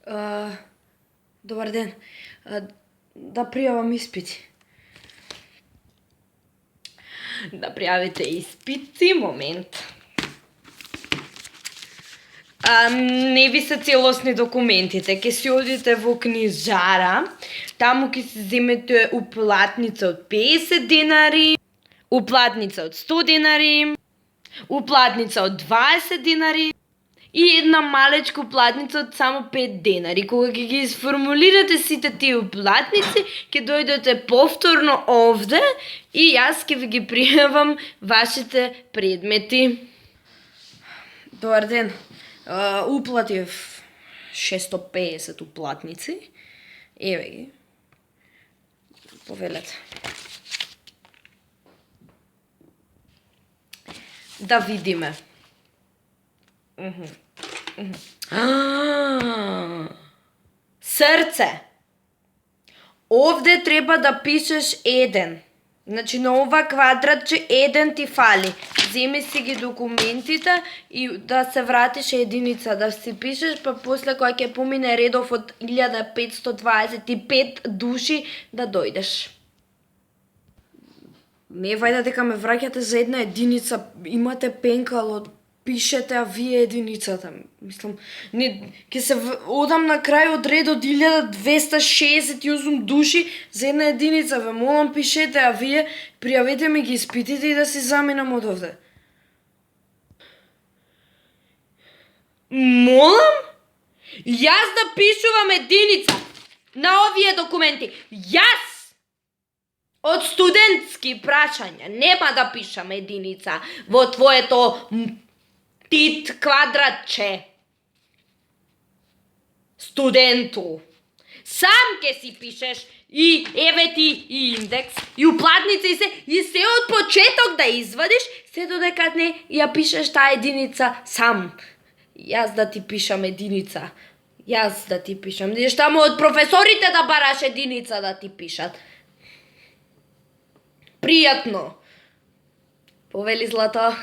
А, добар ден. Да пријавам испити. Да пријавите испити, момент. Не ви се целосни документите, ќе си одите во книжара, таму ќе си земете уплатница од 50 денари, уплатница од 100 денари, уплатница од 20 денари и една малечка уплатница од само 5 денари. Кога ќе ги сформулирате сите тие уплатници, ќе дојдете повторно овде и јас ќе ви ги пријавам вашите предмети. Добар ден. Уплатив 650 уплатници. Еве ги. Повелете. Да видиме. Срце. Овде треба да пишеш 1. Значи на ова квадратче 1 ти фали. Земи си ги документите и да се вратиш единица, да си пишеш, па после кога ќе помине редов од 1525 души да дојдеш. Не вајде дека ме враќате за една единица, имате пенкало, пишете, а вие единицата. Мислам, не, ќе се одам на крај од ред од 1268 души за една единица. Ве молам, пишете, а вие пријавете ми ги испитите и да си заминам од овде. Молам? Јас да пишувам единица на овие документи. Јас! Од студентски прашања нема да пишам единица во твоето тит квадратче. Студенту. Сам ке си пишеш и еве ти и индекс, и уплатница и се од почеток да извадиш, се додека не ја пишеш таа единица сам. Јас да ти пишам единица. Јас да ти пишам. Идеш таму од професорите да бараш единица да ти пишат. Пријатно. Повели Злато.